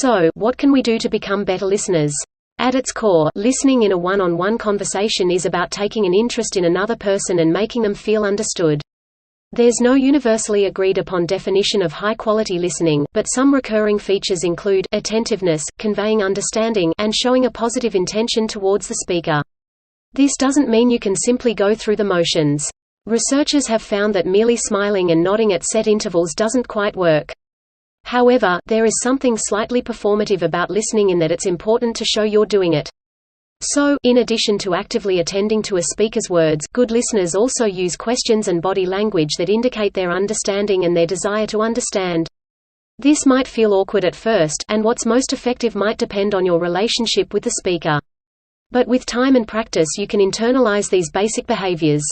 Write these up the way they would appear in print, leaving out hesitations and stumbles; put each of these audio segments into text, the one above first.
So, what can we do to become better listeners? At its core, listening in a one-on-one conversation is about taking an interest in another person and making them feel understood. There's no universally agreed upon definition of high-quality listening, but some recurring features include attentiveness, conveying understanding, and showing a positive intention towards the speaker. This doesn't mean you can simply go through the motions. Researchers have found that merely smiling and nodding at set intervals doesn't quite work. However, there is something slightly performative about listening in that it's important to show you're doing it. So, in addition to actively attending to a speaker's words, good listeners also use questions and body language that indicate their understanding and their desire to understand. This might feel awkward at first, and what's most effective might depend on your relationship with the speaker. But with time and practice you can internalize these basic behaviors.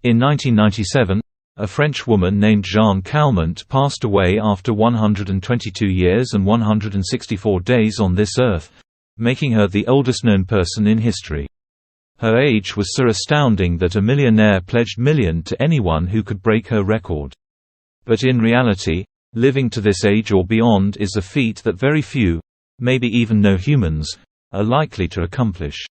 In 1997, a French woman named Jeanne Calment passed away after 122 years and 164 days on this earth, making her the oldest known person in history. Her age was so astounding that a millionaire pledged $1 million to anyone who could break her record. But in reality, living to this age or beyond is a feat that very few, maybe even no humans, are likely to accomplish.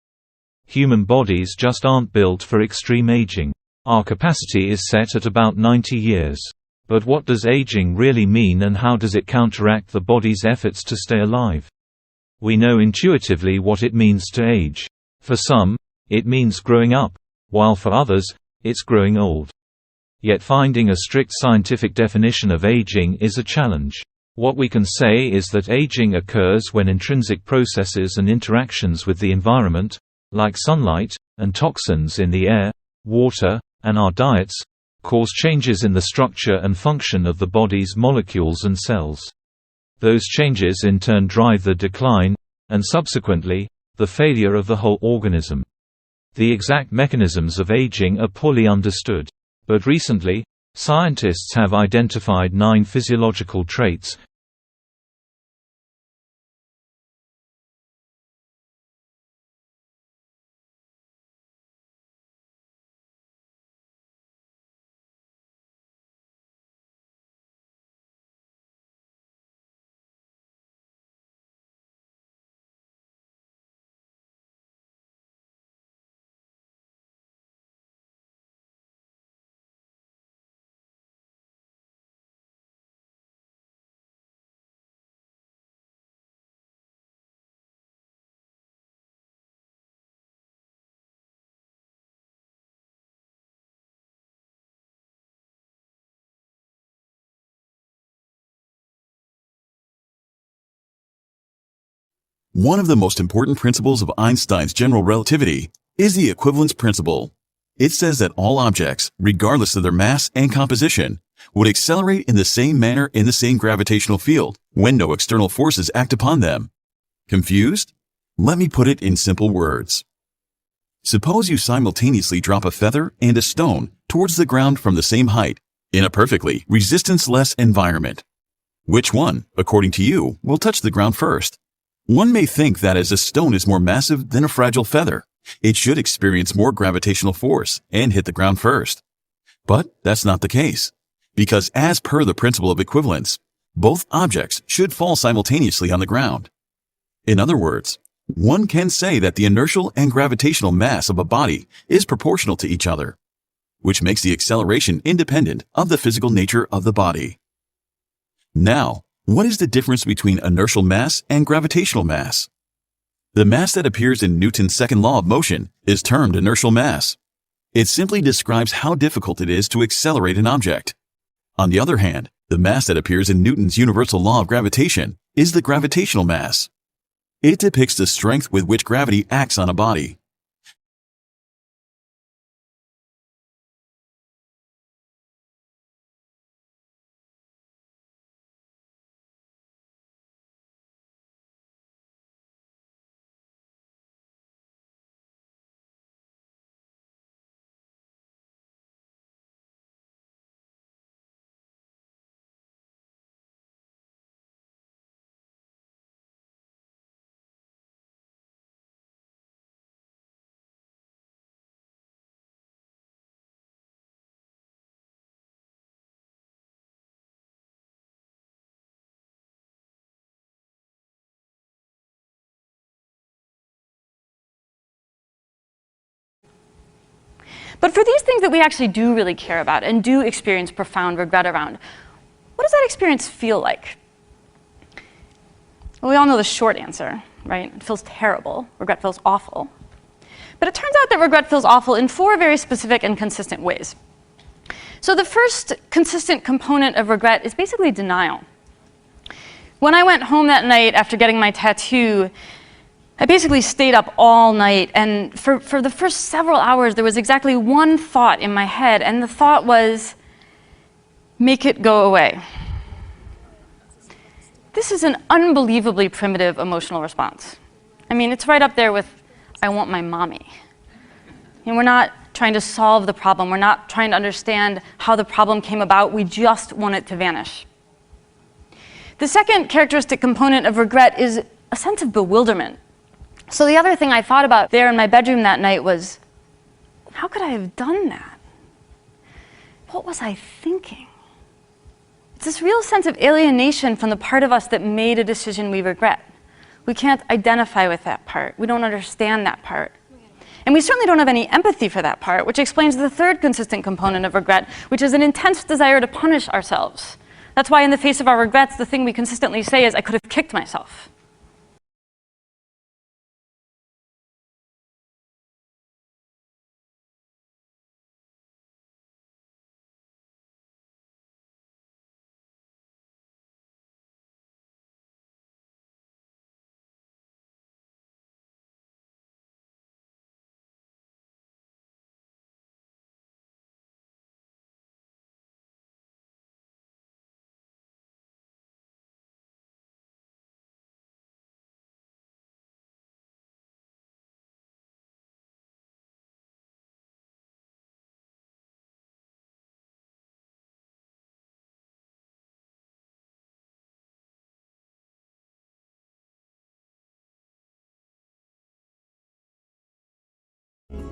Human bodies just aren't built for extreme aging. Our capacity is set at about 90 years. But what does aging really mean, and how does it counteract the body's efforts to stay alive? We know intuitively what it means to age. For some, it means growing up, while for others, it's growing old. Yet finding a strict scientific definition of aging is a challenge. What we can say is that aging occurs when intrinsic processes and interactions with the environment, like sunlight, and toxins in the air, water, and our diets, cause changes in the structure and function of the body's molecules and cells. Those changes in turn drive the decline, and subsequently, the failure of the whole organism. The exact mechanisms of aging are poorly understood. But recently, scientists have identified 9 physiological traits, One of the most important principles of Einstein's general relativity is the equivalence principle. It says that all objects, regardless of their mass and composition, would accelerate in the same manner in the same gravitational field when no external forces act upon them. Confused? Let me put it in simple words. Suppose you simultaneously drop a feather and a stone towards the ground from the same height in a perfectly resistance-less environment. Which one, according to you, will touch the ground first? One may think that as a stone is more massive than a fragile feather, it should experience more gravitational force and hit the ground first. But that's not the case, because as per the principle of equivalence, both objects should fall simultaneously on the ground. In other words, one can say that the inertial and gravitational mass of a body is proportional to each other, which makes the acceleration independent of the physical nature of the body. Now, What is the difference between inertial mass and gravitational mass? The mass that appears in Newton's second law of motion is termed inertial mass. It simply describes how difficult it is to accelerate an object. On the other hand, the mass that appears in Newton's universal law of gravitation is the gravitational mass. It depicts the strength with which gravity acts on a body. But for these things that we actually do really care about and do experience profound regret around, what does that experience feel like? Well, we all know the short answer, right? It feels terrible. Regret feels awful. But it turns out that regret feels awful in 4 very specific and consistent ways. So the first consistent component of regret is basically denial. When I went home that night after getting my tattoo, I basically stayed up all night, and for the first several hours, there was exactly one thought in my head, and the thought was, make it go away. This is an unbelievably primitive emotional response. I mean, it's right up there with, I want my mommy. And we're not trying to solve the problem. We're not trying to understand how the problem came about. We just want it to vanish. The second characteristic component of regret is a sense of bewilderment. So the other thing I thought about there in my bedroom that night was, how could I have done that? What was I thinking? It's this real sense of alienation from the part of us that made a decision we regret. We can't identify with that part. We don't understand that part. And we certainly don't have any empathy for that part, which explains the third consistent component of regret, which is an intense desire to punish ourselves. That's why in the face of our regrets, the thing we consistently say is, I could have kicked myself.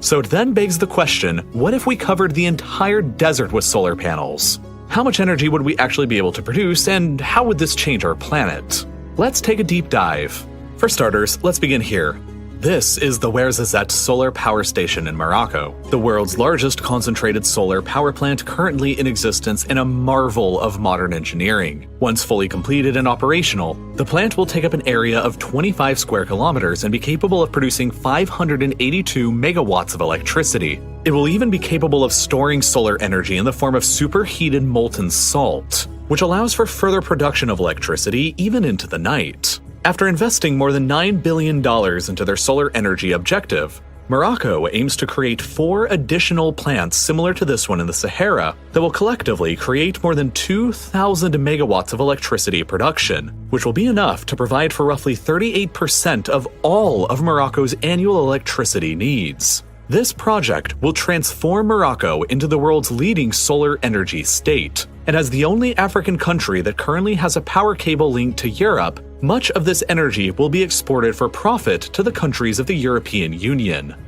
So it then begs the question, what if we covered the entire desert with solar panels? How much energy would we actually be able to produce, and how would this change our planet? Let's take a deep dive. For starters, let's begin here. This is the Ouarzazate Solar Power Station in Morocco, the world's largest concentrated solar power plant currently in existence and a marvel of modern engineering. Once fully completed and operational, the plant will take up an area of 25 square kilometers and be capable of producing 582 megawatts of electricity. It will even be capable of storing solar energy in the form of superheated molten salt, which allows for further production of electricity even into the night. After investing more than $9 billion into their solar energy objective, Morocco aims to create 4 additional plants similar to this one in the Sahara that will collectively create more than 2,000 megawatts of electricity production, which will be enough to provide for roughly 38% of all of Morocco's annual electricity needs. This project will transform Morocco into the world's leading solar energy state, and as the only African country that currently has a power cable link to Europe, much of this energy will be exported for profit to the countries of the European Union.